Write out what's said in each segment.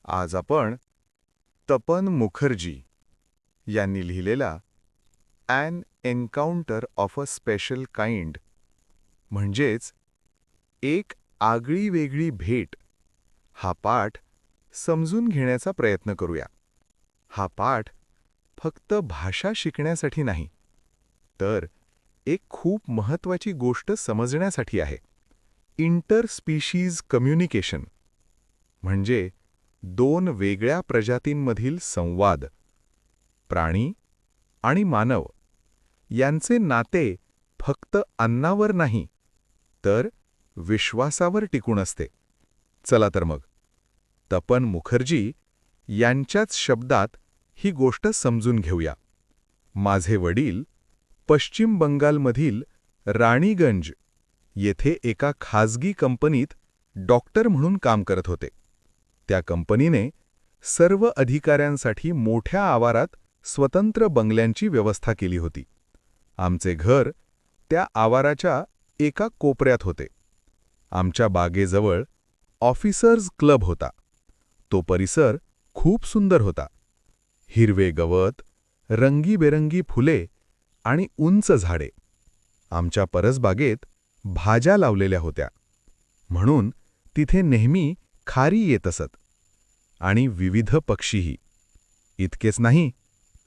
आज आपण तपन मुखर्जी यांनी लिहिलेला an encounter of a special kind म्हणजेच एक आगळीवेगळी भेट हा पाठ समजून घेण्याचा प्रयत्न करूया. हा पाठ फक्त भाषा शिकण्यासाठी नाही, तर एक खूप महत्त्वाची गोष्ट समजण्यासाठी आहे. इंटर स्पीशीज कम्युनिकेशन म्हणजे दोन वेगळ्या प्रजातींमधील संवाद. प्राणी आणि मानव यांचे नाते फक्त अन्नावर नाही, तर विश्वासावर टिकून असते. चला तर मग तपन मुखर्जी यांच्याच शब्दात ही गोष्ट समजून घेऊया. माझे वडील पश्चिम बंगालमधील राणीगंज येथे एका खाजगी कंपनीत डॉक्टर म्हणून काम करत होते. त्या कंपनीने सर्व अधिकाऱ्यांसाठी मोठ्या आवारात स्वतंत्र बंगल्यांची व्यवस्था केली होती. आमचे घर त्या आवाराच्या एका कोपऱ्यात होते. आमच्या बागेजवळ ऑफिसर्स क्लब होता. तो परिसर खूप सुंदर होता. हिरवे गवत, रंगीबेरंगी फुले आणि उंच झाडे. आमच्या परसबागेत भाज्या लावलेल्या होत्या, म्हणून तिथे नेहमी खारी येत असत. आणि विविध पक्षीही. इतकेच नाही,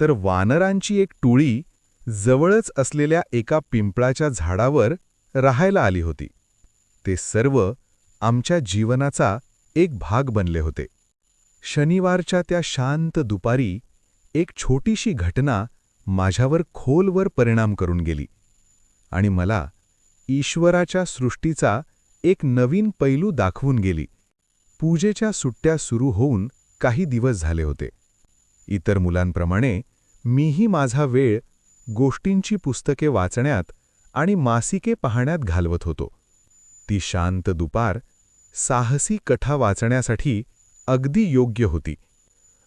तर वानरांची एक टोळी जवळच असलेल्या एका पिंपळाच्या झाडावर राहायला आली होती. ते सर्व आमच्या जीवनाचा एक भाग बनले होते. शनिवारच्या त्या शांत दुपारी एक छोटीशी घटना माझ्यावर खोलवर परिणाम करून गेली आणि मला ईश्वराच्या सृष्टीचा एक नवीन पैलू दाखवून गेली. पूजेच्या सुट्ट्या सुरू होऊन काही दिवस झाले होते. इतर मुलांप्रमाणे मीही माझा वेळ गोष्टींची पुस्तके वाचण्यात आणि मासिके पाहण्यात घालवत होतो. ती शांत दुपार साहसी कथा वाचण्यासाठी अगदी योग्य होती.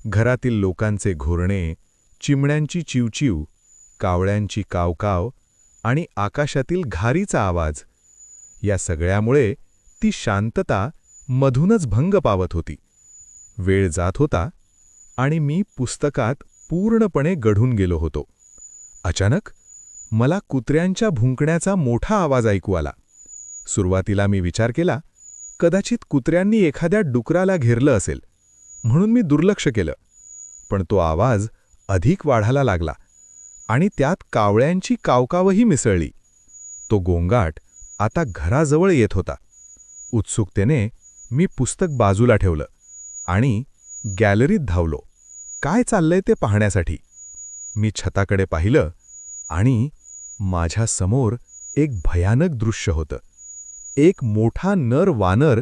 घरातील लोकांचे घोरणे, चिमण्यांची चिवचिव, कावळ्यांची कावकाव आणि आकाशातील घारीचा आवाज या सगळ्यामुळे ती शांतता मधूनच भंग पावत होती. वेळ जात होता आणि मी पुस्तकात पूर्णपणे गढून गेलो होतो. अचानक मला कुत्र्यांच्या भुंकण्याचा मोठा आवाज ऐकू आला. सुरुवातीला मी विचार केला, कदाचित कुत्र्यांनी एखाद्या डुकराला घेरलं असेल, म्हणून मी दुर्लक्ष केलं. पण तो आवाज अधिक वाढायला लागला आणि त्यात कावळ्यांची कावकावही मिसळली. तो गोंगाट आता घराजवळ येत होता. उत्सुकतेने मी पुस्तक बाजूला ठेवलं आणि गॅलरीत धावलो, काय चाललंय ते पाहण्यासाठी. मी छताकडे पाहिलं आणि माझ्या समोर एक भयानक दृश्य होतं. एक मोठा नर वानर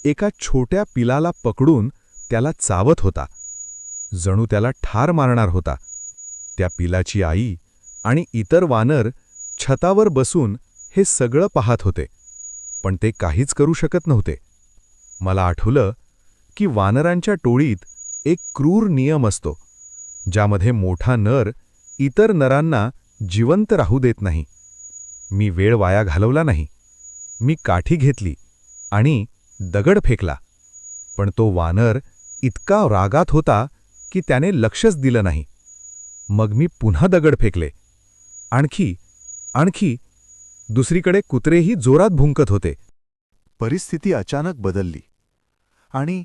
एका छोट्या पिलाला पकडून त्याला चावत होता, जणू त्याला ठार मारणार होता. त्या पिलाची आई आणि इतर वानर छतावर बसून हे सगळं पाहत होते, पण ते काहीच करू शकत नव्हते. मला आठवलं की वानरांच्या टोळीत एक क्रूर नियम असतो, ज्यामध्ये मोठा नर इतर नरांना जिवंत राहू देत नाही. मी वेळ वाया घालवला नाही. मी काठी घेतली आणि दगड फेकला, पण तो वानर इतका रागात होता की त्याने लक्षच दिलं नाही. मग मी पुन्हा दगड फेकले. आणखी. दुसरीकडे कुत्रेही जोरात भुंकत होते. परिस्थिती अचानक बदलली आणि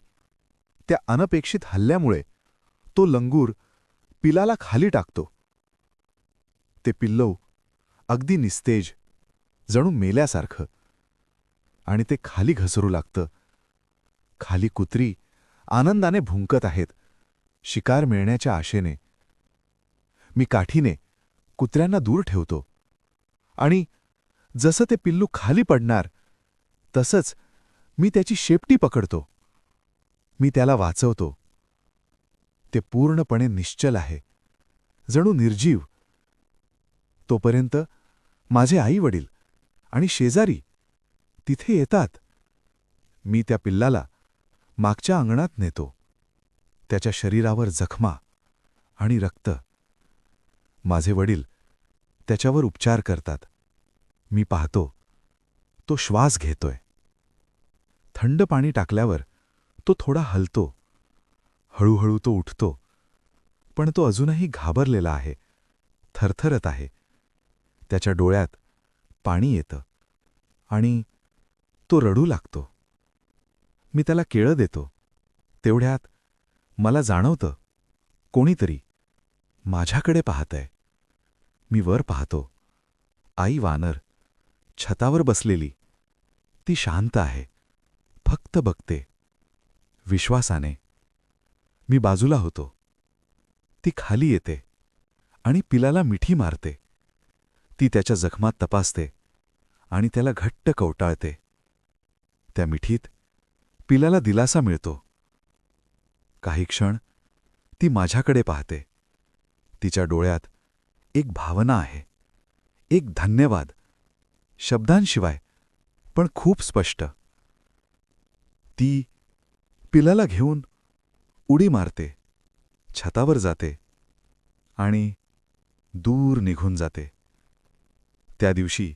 त्या अनपेक्षित हल्ल्यामुळे तो लंगूर पिलाला खाली टाकतो. ते पिल्लू अगदी निस्तेज, जणू मेल्यासारखं, आणि ते खाली घसरू लागतं. खाली कुत्री आनंदाने भुंकत आहेत, शिकार मिळण्याच्या आशेने. मी काठीने कुत्र्यांना दूर ठेवतो आणि जसं ते पिल्लू खाली पडणार तसंच मी त्याची शेपटी पकडतो. मी त्याला वाचवतो. ते पूर्णपणे निश्चल आहे, जणू निर्जीव. तोपर्यंत माझे आई-वडील आणि शेजारी तिथे येतात. मी त्या पिल्लाला मागच्या अंगणात नेतो. त्याच्या शरीरावर जखमा आणि रक्त. माझे वडील त्याच्यावर उपचार करतात. मी पाहतो, तो श्वास घेतोय. थंड पाणी टाकल्यावर तो थोडा हलतो हळूहळू तो उठतो, पण तो अजूनही घाबरलेला आहे, थरथरत आहे. त्याच्या डोळ्यात पाणी येतं आणि तो रडू लागतो. मी त्याला केळं देतो. तेवढ्यात मला जाणवतं, कोणीतरी माझ्याकडे पाहतंय. मी वर पाहतो. आई वानर छतावर बसलेली. ती शांत आहे, फक्त बघते, विश्वासाने. मी बाजूला होतो. ती खाली येते आणि पिलाला मिठी मारते. ती त्याच्या जखमात तपासते आणि त्याला घट्ट कवटाळते. त्या मिठीत पिलाला दिलासा मिळतो. काही क्षण ती माझ्याकडे पाहते. तिच्या डोळ्यात एक भावना आहे, एक धन्यवाद, शब्दांशिवाय पण खूप स्पष्ट. ती पिलाला घेऊन उडी मारते, छतावर जाते आणि दूर निघून जाते. त्या दिवशी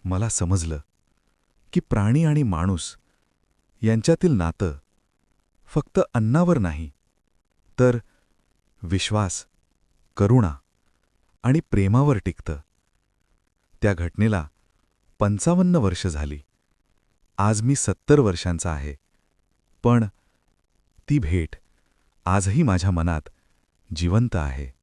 मला समजलं की प्राणी आणि माणूस यांच्यातील नातं फक्त अन्नावर नाही, तर विश्वास, करुणा आणि प्रेमावर टिकतं. त्या घटनेला 55 वर्ष झाली. आज मी 70 वर्षांचा आहे. पण ती भेट आजही माझ्या मनात जिवंत आहे.